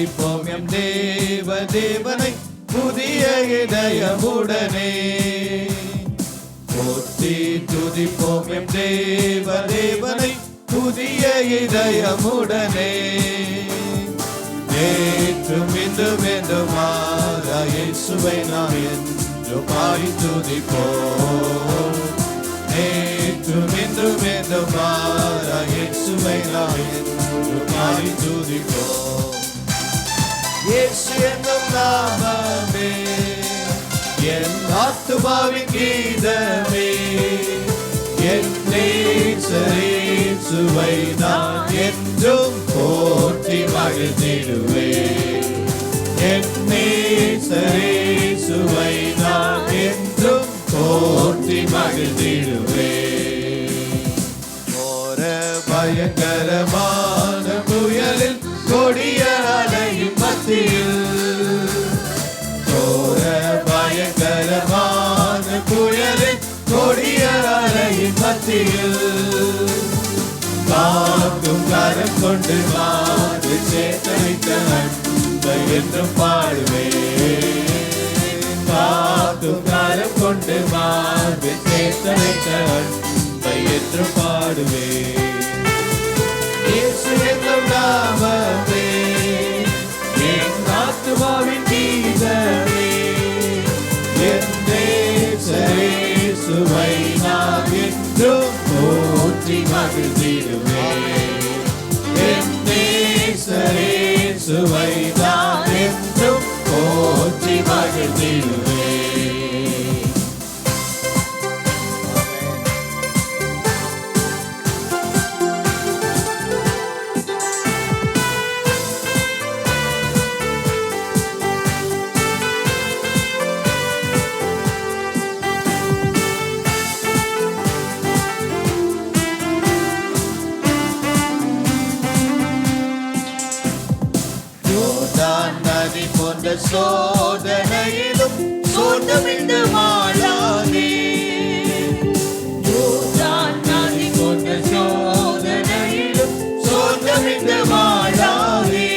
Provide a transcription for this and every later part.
துதிப்போம் எம் தேவனை புதிய இதயமுடனே. போற்றி துதிப்போம் எம் தேவனை புதிய இதயமுடனே. நேற்றும் இன்றும் என்றுமாக இயேசுவை நாம் என்று பாடி துதிப்போம். நேற்றும் இன்றும் என்றுமாக இயேசுவை நாம் என்று பாடி துதிப்போம். இயேசு என்னும் நாமமே என் ஆத்துமாவின் கீதமே. என் நேசரேசுவை நான் என்றும் போற்றி மகிழ்ந்திடுவேன். என் நேசரேசுவை நான் என்றும் போற்றி மகிழ்ந்திடுவேன். போர பயங்கரமான புயலில் கொடிய அலையின் மத்தியில், போர பயங்கரமான புயலில் கொடிய அலையின் மத்தியில் காக்கும் கரம் கொண்டு மாறு சேர்த்தமைத்த அன்பை என்றும் பாடுவேன். காக்கும் கரம் கொண்டு மாறு சேர்த்தமைத்த அன்பை என்றும் பாடுவேன். இயேசு என்னும் நாமமே என் ஆத்துமாவின் கீதமே. என் நேசரேசுவை நான் என்றும் போற்றி மகிழ்ந்திடுவேன். என் நேசரேசுவை நான் என்றும் போற்றி மகிழ்ந்திடுவேன். நதி போன்ற சோதனையிலும் சோர்ந்தமிழ்ந்து வாழாதே. நதி போன்ற சோதனையிலும் சோர்ந்தமிழ்ந்து வாழாதே.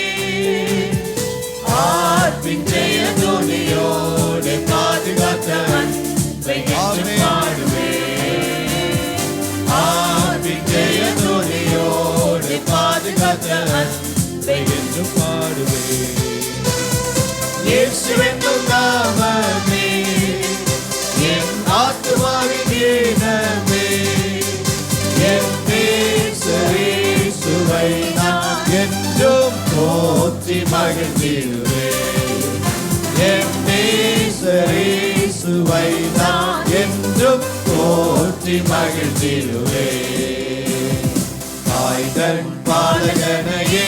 ஆர்ப்பின் ஜெய துணியோடு பாதுகாத்த அன்பை என்று பாடுவேன். ஆர்ப்பின் ஜெய துணியோடு பாதுகாத்த அன்பை என்று பாடுவேன். இயேசு என்னும் நாமமே என் ஆத்துமாவின் கீதமே. என் நேசரேசுவை நான் என்றும் போற்றி மகிழ்ந்திடுவேன். என் நேசரேசுவை நான் என்றும் போற்றி மகிழ்ந்திடுவேன். தாய்தன் பாலகனையே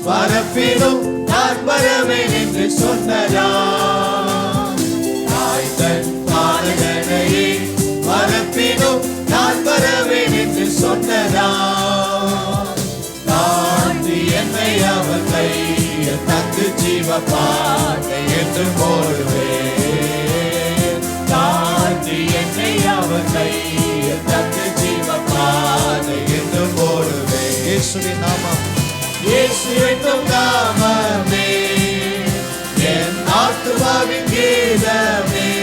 வரப்பினும் நான் வரவேன் என்று சொன்னதா. தாய்தன் பாலகனையே வரப்பினும் நான் வரவேன் என்று சொன்னதா. தாண்டி என்னை அவர் கையில் தந்து ஜீவ பாட்டை என்று போடுவேன். தாண்டி என்னை அவர் கையில் தந்து ஜீவ பாட்டை என்று போடுவேன். இயேசுவின் நாமம் இயேசு என்னும் நாமமே என் ஆத்துமாவின் கீதமே.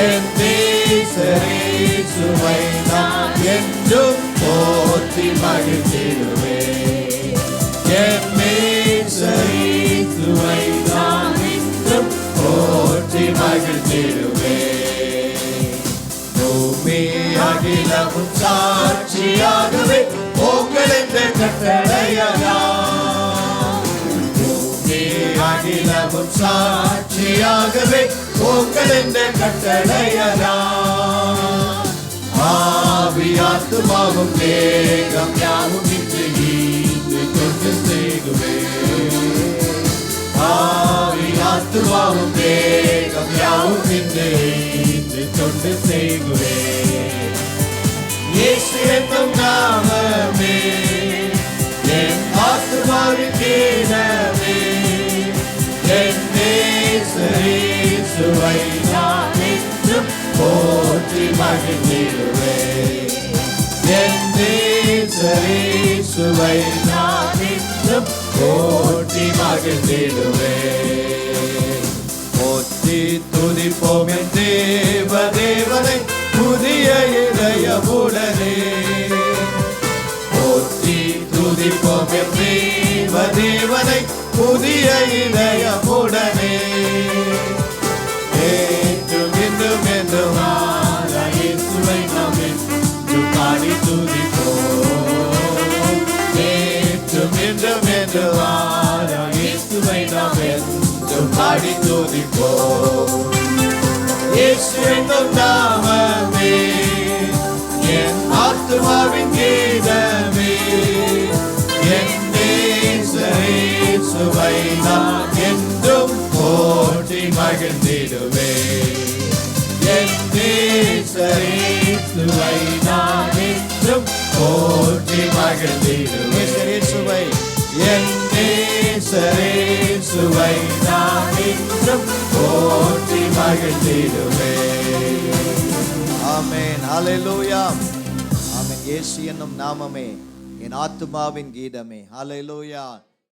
என் நேசரேசுவை நான் என்றும் போற்றி மகிழ்ந்திடுவேன். என் நேசரேசுவை நான் என்றும் போற்றி மகிழ்ந்திடுவேன். பூமி அகிலமும் சாட்சியாகவே உங்கள் என்ற கட்டளையெல்லாம். பூமி அகிலமும் சாட்சியாகவே உங்கள் என்ற கட்டளையெல்லாம். ஆவி ஆத்துமாவும் தேகம் யாவும் இன்று ஈந்து கொண்டு செய்குவேன். ஆவி ஆத்துமாவும் தேகம் யாவும் இன்று ஈந்து கொண்டு செய்குவேன். இயேசு என்னும் நாமமே என் ஆத்துமாவின் கீதமே. என் நேசரேசுவை நான் என்றும் போற்றி மகிழ்ந்திடுவேன். என் நேசரேசுவை நான் என்றும் போற்றி மகிழ்ந்திடுவேன். போற்றி துதிப்போம் என் தேவனை புதிய இதயமுடனே. போற்றி துதிப்போம் என் தேவனை புதிய இதயமுடனே. என்றும் இன்றும் என்றும் இயேசுவை நாம் என்றும் பாடி துதிப்போம். என்றும் இன்றும் என்றும் இயேசுவை நாம் என்றும் பாடி துதிப்போம். இயேசு என்னும் நாமமே என் ஆத்துமாவின் கீதமே. என் நேசரேசுவை நான் என்றும் போற்றி மகிழ்ந்திடுவேன். என் நேசரேசுவை நான் என்றும் போற்றி மகிழ்ந்திடுவேன். என் நேசரேசுவை நான் என்றும் போற்றி மகிழ்ந்திடுவேன். ஆமென். ஹல்லேலூயா. ஆமென். இயேசு என்னும் நாமமே என் ஆத்துமாவின் கீதமே. ஹல்லேலூயா.